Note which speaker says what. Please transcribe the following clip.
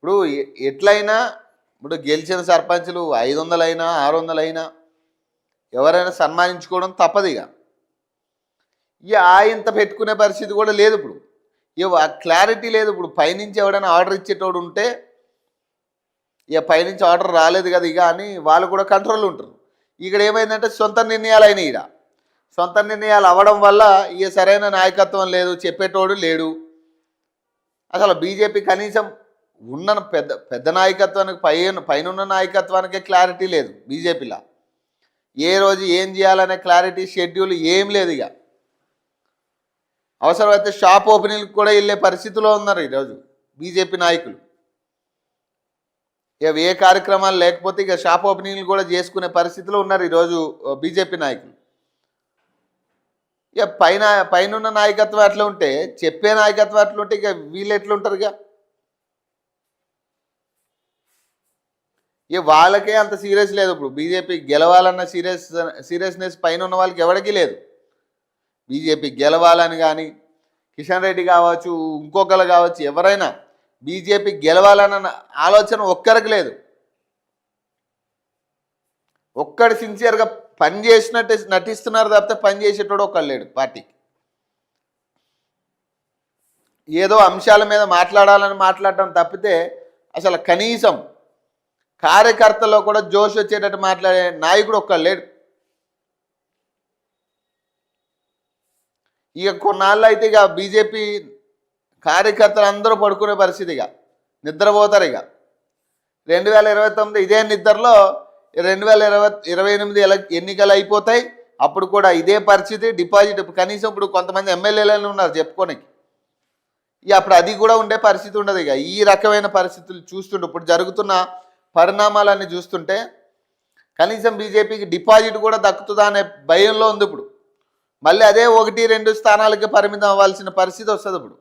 Speaker 1: ఇప్పుడు ఎట్లయినా ఇప్పుడు గెలిచిన సర్పంచులు 500 అయినా 600 అయినా ఎవరైనా సన్మానించుకోవడం తప్పదు. ఇక ఇంత పెట్టుకునే పరిస్థితి కూడా లేదు. ఇప్పుడు ఇక క్లారిటీ లేదు. ఇప్పుడు పైనుంచి ఎవడైనా ఆర్డర్ ఇచ్చేటోడు ఉంటే ఇక పైనుంచి ఆర్డర్ రాలేదు కదా ఇక అని వాళ్ళు కూడా కంట్రోల్ ఉంటారు. ఇక్కడ ఏమైందంటే సొంత నిర్ణయాలు అయినాయి. ఇక్కడ సొంత నిర్ణయాలు అవ్వడం వల్ల ఇక సరైన నాయకత్వం లేదు, చెప్పేటోడు లేడు. అసలు బీజేపీ కనీసం ఉన్న పెద్ద పెద్ద నాయకత్వానికి పైన నాయకత్వానికే క్లారిటీ లేదు బీజేపీలో. ఏ రోజు ఏం చేయాలనే క్లారిటీ షెడ్యూల్ ఏం లేదు. ఇక అవసరమైతే షాప్ ఓపెనింగ్కి కూడా వెళ్ళే పరిస్థితిలో ఉన్నారు ఈరోజు బీజేపీ నాయకులు. ఇక ఏ కార్యక్రమాలు లేకపోతే ఇక షాప్ ఓపెనింగ్లు కూడా చేసుకునే పరిస్థితిలో ఉన్నారు ఈరోజు బీజేపీ నాయకులు. ఇక పైన నాయకత్వం అట్లా ఉంటే, చెప్పే నాయకత్వం అట్లా ఉంటే ఇక వీళ్ళు ఎట్లుంటారు? ఇక వాళ్ళకే అంత సీరియస్ లేదు. ఇప్పుడు బీజేపీ గెలవాలన్న సీరియస్నెస్ పైన ఉన్న వాళ్ళకి ఎవరికీ లేదు. బీజేపీ గెలవాలని కానీ కిషన్ రెడ్డి కావచ్చు, ఇంకొకరు కావచ్చు, ఎవరైనా బీజేపీ గెలవాలన్న ఆలోచన ఒక్కరికి లేదు. ఒక్కడు సిన్సియర్గా పని చేసినట్టు నటిస్తున్నారు తప్పితే పని చేసేటోడు ఒక్కడు లేడు పార్టీకి. ఏదో అంశాల మీద మాట్లాడాలని మాట్లాడటం తప్పితే అసలు కనీసం కార్యకర్తలో కూడా జోష్ వచ్చేటట్టు మాట్లాడే నాయకుడు ఒక్కడు లేడు. ఇక కొన్నాళ్ళు అయితే ఇక బీజేపీ కార్యకర్తలు అందరూ పడుకునే పరిస్థితి, ఇక నిద్రపోతారు. ఇక 2029 ఇదే నిద్రలో 2028 ఎన్నికలు అయిపోతాయి. అప్పుడు కూడా ఇదే పరిస్థితి. డిపాజిట్ కనీసం ఇప్పుడు కొంతమంది ఎమ్మెల్యేలు ఉన్నారు చెప్పుకోనికి, ఇక అప్పుడు అది కూడా ఉండే పరిస్థితి ఉండదు. ఇక ఈ రకమైన పరిస్థితులు చూస్తుంటే, ఇప్పుడు జరుగుతున్న పరిణామాలన్నీ చూస్తుంటే కనీసం బీజేపీకి డిపాజిట్ కూడా దక్కుతుందా అనే భయంలో ఉంది. ఇప్పుడు మళ్ళీ అదే 1-2 స్థానాలకి పరిమితం అవ్వాల్సిన పరిస్థితి వస్తుంది ఇప్పుడు.